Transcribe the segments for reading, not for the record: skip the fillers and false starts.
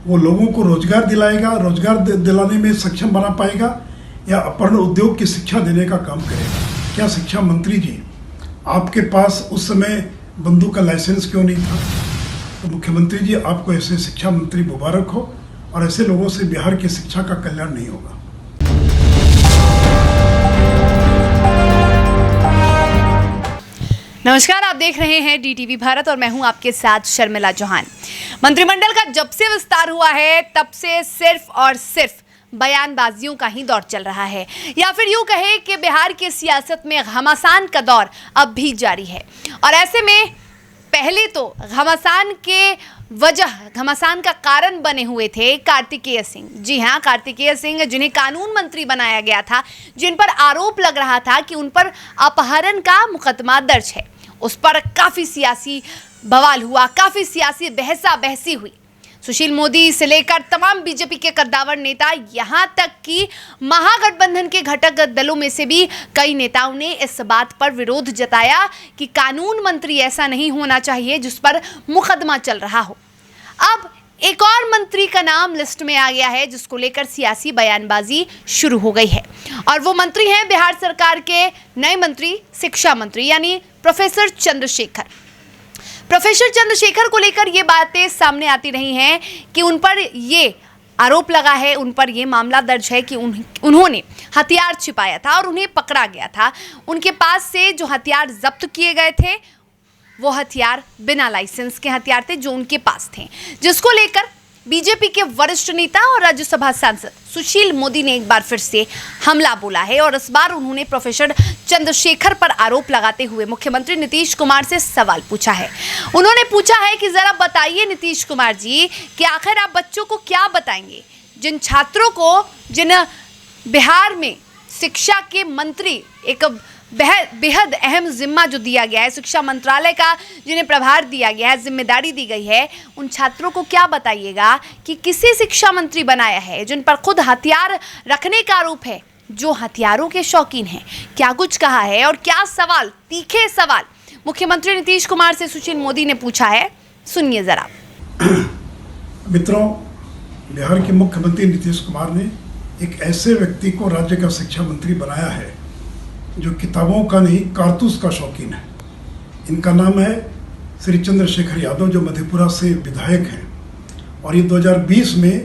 वो लोगों को रोजगार दिलाएगा, रोजगार दिलाने में सक्षम बना पाएगा, या अपहरण उद्योग की शिक्षा देने का काम करेगा? क्या शिक्षा मंत्री जी, आपके पास उस समय बंदूक का लाइसेंस क्यों नहीं था? तो मुख्यमंत्री जी, आपको ऐसे शिक्षा मंत्री मुबारक हो, और ऐसे लोगों से बिहार की शिक्षा का कल्याण नहीं होगा। नमस्कार, आप देख रहे हैं DTV भारत और मैं हूं आपके साथ शर्मिला चौहान। मंत्रिमंडल का जब से विस्तार हुआ है तब से सिर्फ और सिर्फ बयानबाजियों का ही दौर चल रहा है, या फिर यूं कहे कि बिहार की सियासत में घमासान का दौर अब भी जारी है। और ऐसे में पहले तो घमासान का कारण बने हुए थे कार्तिकेय सिंह। जी हाँ, कार्तिकेय सिंह, जिन्हें कानून मंत्री बनाया गया था, जिन पर आरोप लग रहा था कि उन पर अपहरण का मुकदमा दर्ज है। उस पर काफ़ी सियासी बवाल हुआ, काफ़ी सियासी बहसी हुई। सुशील मोदी से लेकर तमाम बीजेपी के कद्दावर नेता, यहाँ तक कि महागठबंधन के घटक दलों में से भी कई नेताओं ने इस बात पर विरोध जताया कि कानून मंत्री ऐसा नहीं होना चाहिए जिस पर मुकदमा चल रहा हो। अब एक और मंत्री का नाम लिस्ट में आ गया है, जिसको लेकर सियासी बयानबाजी शुरू हो गई है, और वो मंत्री हैं बिहार सरकार के नए मंत्री, शिक्षा मंत्री, यानी प्रोफेसर चंद्रशेखर को लेकर ये बातें सामने आती रही हैं कि उन पर ये आरोप लगा है, उन पर ये मामला दर्ज है कि उन्होंने हथियार छिपाया था और उन्हें पकड़ा गया था। उनके पास से जो हथियार जब्त किए गए थे वो हथियार बिना लाइसेंस के हथियार थे जो उनके पास थे, जिसको लेकर बीजेपी के वरिष्ठ नेता और राज्यसभा सांसद सुशील मोदी ने एक बार फिर से हमला बोला है। और इस बार उन्होंने प्रोफेसर चंद्रशेखर पर आरोप लगाते हुए मुख्यमंत्री नीतीश कुमार से सवाल पूछा है। उन्होंने पूछा है कि जरा बताइए नीतीश कुमार जी कि आखिर आप बच्चों को क्या बताएंगे, जिन छात्रों को, जिन बिहार में शिक्षा के मंत्री, एक बेहद अहम जिम्मा जो दिया गया है, शिक्षा मंत्रालय का जिन्हें प्रभार दिया गया है, जिम्मेदारी दी गई है, उन छात्रों को क्या बताइएगा कि किसे शिक्षा मंत्री बनाया है जिन पर खुद हथियार रखने का आरोप है, जो हथियारों के शौकीन हैं? क्या कुछ कहा है और क्या सवाल, तीखे सवाल मुख्यमंत्री नीतीश कुमार से सुशील मोदी ने पूछा है, सुनिए जरा। मित्रों, बिहार के मुख्यमंत्री नीतीश कुमार ने एक ऐसे व्यक्ति को राज्य का शिक्षा मंत्री बनाया है जो किताबों का नहीं, कारतूस का शौकीन है। इनका नाम है श्री चंद्रशेखर यादव, जो मधेपुरा से विधायक हैं। और ये 2020 में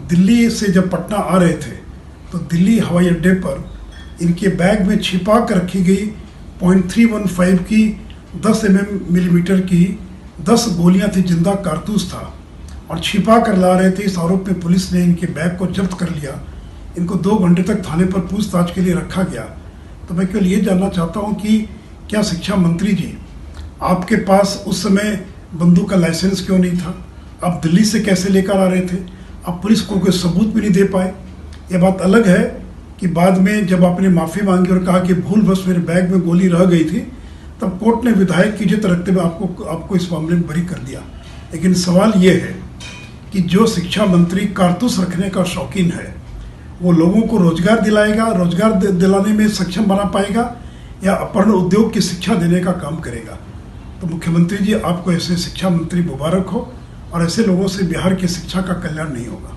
दिल्ली से जब पटना आ रहे थे तो दिल्ली हवाई अड्डे पर इनके बैग में छिपा कर रखी गई .315 की 10 मिलीमीटर की 10 गोलियां थी, जिंदा कारतूस था, और छिपा कर ला रहे थे। इस आरोप में पुलिस ने इनके बैग को जब्त कर लिया। इनको 2 घंटे तक थाने पर पूछताछ के लिए रखा गया। तो मैं केवल ये जानना चाहता हूँ कि क्या शिक्षा मंत्री जी, आपके पास उस समय बंदूक का लाइसेंस क्यों नहीं था? आप दिल्ली से कैसे लेकर आ रहे थे? आप पुलिस को कोई सबूत भी नहीं दे पाए। ये बात अलग है कि बाद में जब आपने माफ़ी मांगी और कहा कि भूलवश मेरे बैग में गोली रह गई थी, तब कोर्ट ने विधायक की इज्जत रखते हुए आपको इस मामले में बरी कर दिया। लेकिन सवाल ये है कि जो शिक्षा मंत्री कारतूस रखने का शौकीन है, वो लोगों को रोजगार दिलाएगा, रोजगार दिलाने में सक्षम बना पाएगा, या अपहरण उद्योग की शिक्षा देने का काम करेगा? तो मुख्यमंत्री जी, आपको ऐसे शिक्षा मंत्री मुबारक हो, और ऐसे लोगों से बिहार की शिक्षा का कल्याण नहीं होगा।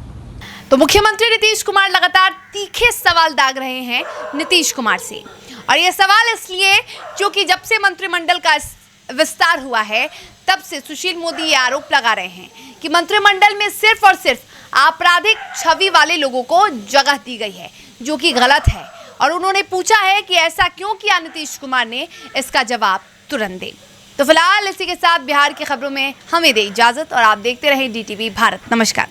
तो मुख्यमंत्री नीतीश कुमार लगातार तीखे सवाल दाग रहे हैं नीतीश कुमार से, और ये सवाल इसलिए क्योंकि जब से मंत्रिमंडल का विस्तार हुआ है तब से सुशील मोदी ये आरोप लगा रहे हैं कि मंत्रिमंडल में सिर्फ और सिर्फ आपराधिक छवि वाले लोगों को जगह दी गई है, जो कि गलत है। और उन्होंने पूछा है कि ऐसा क्यों किया नीतीश कुमार ने, इसका जवाब तुरंत दे। तो फिलहाल इसी के साथ बिहार की खबरों में हमें दे इजाजत, और आप देखते रहें DTV भारत। नमस्कार।